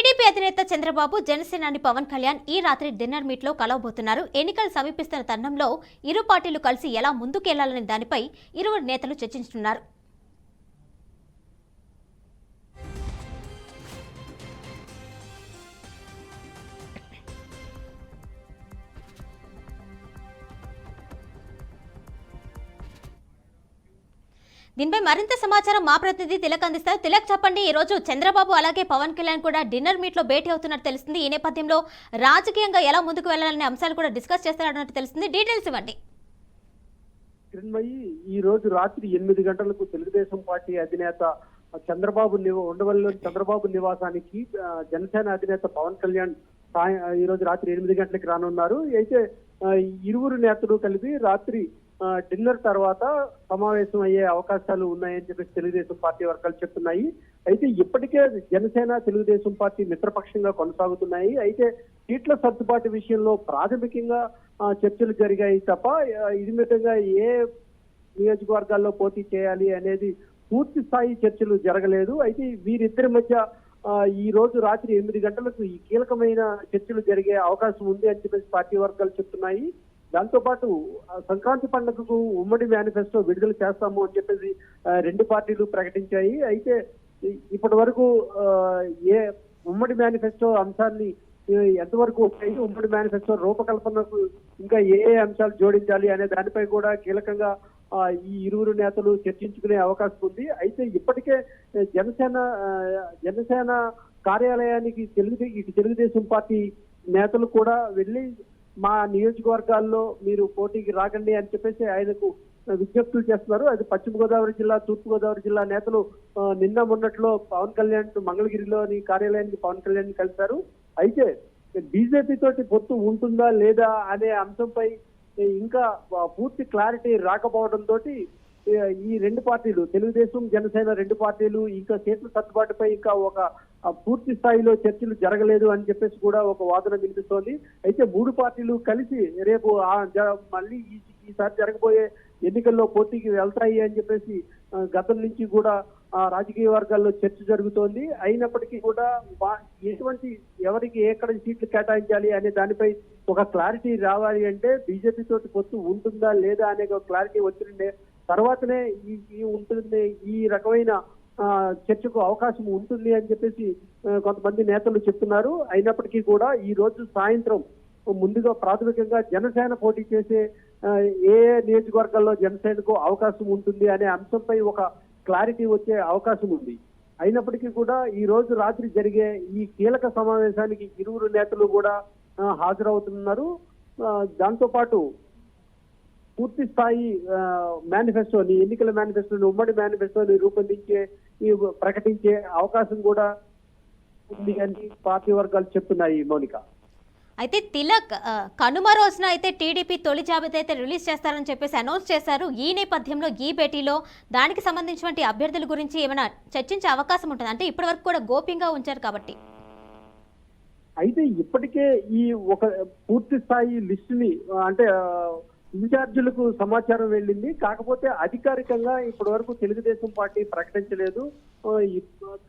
TDP అధినేత చంద్రబాబు జనసేనాని పవన్ కళ్యాణ్ ఈ రాత్రి డిన్నర్ మీట్ లో కలవబోతున్నారు. ఎన్నికలు సమీపిస్తున్న తరుణంలో ఇరు పార్టీలు కలిసి ఎలా ముందుకెళ్లాలనే దానిపై ఇరువురు నేతలు చర్చించుతున్నారు. దీనిపై మరింత సమాచారం మా ప్రతినిధి తిలక్ అందిస్తారు. తిలక్, చెప్పండి. ఈ రోజు చంద్రబాబు అలాగే పవన్ కళ్యాణ్ కూడా డిన్నర్ మీట్ లో భేటీ అవుతున్నట్టు తెలుస్తుంది. ఈ నేపథ్యంలో రాజకీయంగా ఎలా ముందుకు వెళ్లాలనే అంశాలు కూడా డిస్కస్ చేస్తున్నట్టు తెలుస్తుంది. డీటెయిల్స్ ఇవ్వండి. ఈ రోజు రాత్రి 8 గంటలకు తెలుగుదేశం పార్టీ అధినేత ఉండవల్లిలోని చంద్రబాబు నివాసానికి జనసేన అధినేత పవన్ కళ్యాణ్ ఈ రోజు రాత్రి 8 గంటలకు రానున్నారు. అయితే ఇరువురు నేతలు కలిపి రాత్రి డిన్నర్ తర్వాత సమావేశం అయ్యే అవకాశాలు ఉన్నాయని చెప్పేసి తెలుగుదేశం పార్టీ వర్గాలు చెప్తున్నాయి. అయితే ఇప్పటికే జనసేన తెలుగుదేశం పార్టీ మిత్రపక్షంగా కొనసాగుతున్నాయి. అయితే సీట్ల సర్దుబాటు విషయంలో ప్రాథమికంగా చర్చలు జరిగాయి తప్ప ఇదిమితంగా ఏ నియోజకవర్గాల్లో పోటీ చేయాలి అనేది పూర్తి స్థాయి చర్చలు జరగలేదు. అయితే వీరిద్దరి మధ్య ఈ రోజు రాత్రి 8 గంటలకు ఈ కీలకమైన చర్చలు జరిగే అవకాశం ఉంది అని చెప్పేసి పార్టీ వర్గాలు చెప్తున్నాయి. దాంతో పాటు సంక్రాంతి పండుగకు ఉమ్మడి మేనిఫెస్టో విడుదల చేస్తాము అని చెప్పేసి రెండు పార్టీలు ప్రకటించాయి. అయితే ఇప్పటి వరకు ఏ ఉమ్మడి మేనిఫెస్టో అంశాన్ని ఎంతవరకు ఉమ్మడి మేనిఫెస్టో రూపకల్పనకు ఇంకా ఏ అంశాలు జోడించాలి అనే దానిపై కూడా కీలకంగా ఈ ఇరువురు నేతలు చర్చించుకునే అవకాశం ఉంది. అయితే ఇప్పటికే జనసేన కార్యాలయానికి తెలుగుదేశం పార్టీ నేతలు కూడా వెళ్లి మా నియోజకవర్గాల్లో మీరు పోటీకి రాకండి అని చెప్పేసి ఆయనకు విజ్ఞప్తులు చేస్తున్నారు. అది పశ్చిమ గోదావరి జిల్లా, తూర్పు గోదావరి జిల్లా నేతలు నిన్న మొన్నట్లో పవన్ కళ్యాణ్ మంగళగిరిలోని కార్యాలయానికి పవన్ కళ్యాణ్ కలిశారు. అయితే బీజేపీ తోటి పొత్తు ఉంటుందా లేదా అనే అంశంపై ఇంకా పూర్తి క్లారిటీ రాకపోవడంతో ఈ రెండు పార్టీలు, తెలుగుదేశం జనసేన రెండు పార్టీలు ఇంకా సీట్ల సర్దుబాటుపై ఇంకా ఒక పూర్తి స్థాయిలో చర్చలు జరగలేదు అని చెప్పేసి కూడా ఒక వాదన వినిపిస్తోంది. అయితే మూడు పార్టీలు కలిసి రేపు మళ్ళీ ఈసారి జరగబోయే ఎన్నికల్లో పోటీకి వెళ్తాయి అని చెప్పేసి గతం నుంచి కూడా రాజకీయ వర్గాల్లో చర్చ జరుగుతోంది. అయినప్పటికీ కూడా ఎవరికి ఎక్కడ సీట్లు కేటాయించాలి అనే దానిపై ఒక క్లారిటీ రావాలి అంటే బీజేపీ తోటి పొత్తు ఉంటుందా లేదా అనే ఒక క్లారిటీ వచ్చిండే తర్వాతనే ఉంటుంది ఈ రకమైన చర్చకు అవకాశం ఉంటుంది అని చెప్పేసి కొంతమంది నేతలు చెప్తున్నారు. అయినప్పటికీ కూడా ఈ రోజు సాయంత్రం ముందుగా ప్రాథమికంగా జనసేన పోటీ చేసే ఏ నియోజకవర్గాల్లో జనసేనకు అవకాశం ఉంటుంది అనే అంశంపై ఒక క్లారిటీ వచ్చే అవకాశం ఉంది. అయినప్పటికీ కూడా ఈ రోజు రాత్రి జరిగే ఈ కీలక సమావేశానికి ఇరువురు నేతలు కూడా హాజరవుతున్నారు. దాంతో పాటు పూర్తి స్థాయి మేనిఫెస్టోని, ఎన్నికల మేనిఫెస్టోని, ఉమ్మడి మేనిఫెస్టోని ప్రకటించే అవకాశం కూడా ఉంది అని పార్టీ వర్గాలు చెప్తున్నాయి. మౌనిక, అయితే తిలక్, కనుమ రోజున అయితే టీడీపీ తొలి జాబితా అయితే రిలీజ్ చేస్తారని చెప్పేసి అనౌన్స్ చేశారు. ఈ నేపథ్యంలో ఈ భేటీలో దానికి సంబంధించిన అభ్యర్థుల గురించి ఏమైనా చర్చించే అవకాశం ఉంటుంది? అంటే ఇప్పటి వరకు కూడా గోప్యంగా ఉంచారు కాబట్టి. అయితే ఇప్పటికే ఈ ఒక పూర్తి స్థాయి లిస్టుని అంటే ఇన్ఛార్జీలకు సమాచారం వెళ్ళింది. కాకపోతే అధికారికంగా ఇప్పటి వరకు తెలుగుదేశం పార్టీ ప్రకటించలేదు.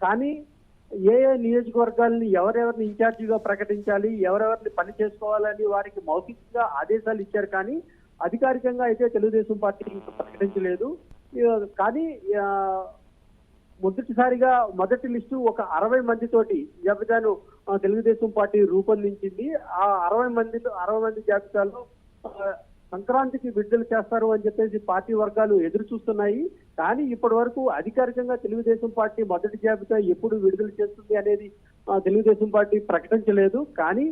కానీ ఏ నియోజకవర్గాలని ఎవరెవరిని ఇన్ఛార్జిగా ప్రకటించాలి, ఎవరెవరిని పని చేసుకోవాలని వారికి మౌఖికంగా ఆదేశాలు ఇచ్చారు. కానీ అధికారికంగా అయితే తెలుగుదేశం పార్టీ ప్రకటించలేదు. కానీ మొదటి లిస్టు ఒక 60 మందితోటి జాబితాను తెలుగుదేశం పార్టీ రూపొందించింది. ఆ 60 మంది జాబితాలో సంక్రాంతికి విడుదల చేస్తారు అని చెప్పేసి పార్టీ వర్గాలు ఎదురు చూస్తున్నాయి. కానీ ఇప్పటి వరకు అధికారికంగా తెలుగుదేశం పార్టీ మొదటి జాబితా ఎప్పుడు విడుదల చేస్తుంది అనేది తెలుగుదేశం పార్టీ ప్రకటించలేదు. కానీ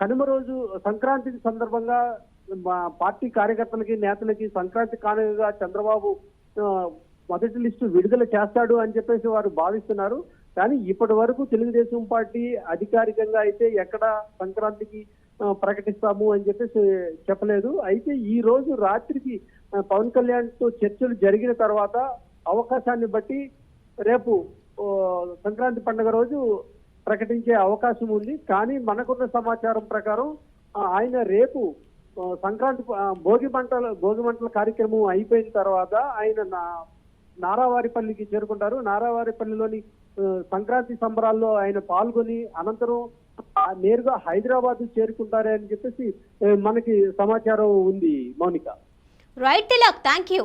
కనుమ రోజు సంక్రాంతి సందర్భంగా పార్టీ కార్యకర్తలకి, నేతలకి సంక్రాంతి కానుకగా చంద్రబాబు మొదటి లిస్టు విడుదల చేస్తాడు అని చెప్పేసి వారు భావిస్తున్నారు. కానీ ఇప్పటి వరకు తెలుగుదేశం పార్టీ అధికారికంగా అయితే ఎక్కడ సంక్రాంతికి ప్రకటిస్తాము అని చెప్పేసి చెప్పలేదు. అయితే ఈ రోజు రాత్రికి పవన్ కళ్యాణ్ తో చర్చలు జరిగిన తర్వాత అవకాశాన్ని బట్టి రేపు సంక్రాంతి పండుగ రోజు ప్రకటించే అవకాశం ఉంది. కానీ మనకున్న సమాచారం ప్రకారం ఆయన రేపు సంక్రాంతి భోగి మంటల కార్యక్రమం అయిపోయిన తర్వాత ఆయన నారావారిపల్లికి చేరుకుంటారు. నారావారిపల్లిలోని సంక్రాంతి సంబరాల్లో ఆయన పాల్గొని అనంతరం నేరుగా హైదరాబాద్ చేరుకుంటారని చెప్పేసి మనకి సమాచారం ఉంది Mounika. Right Tilak, thank you.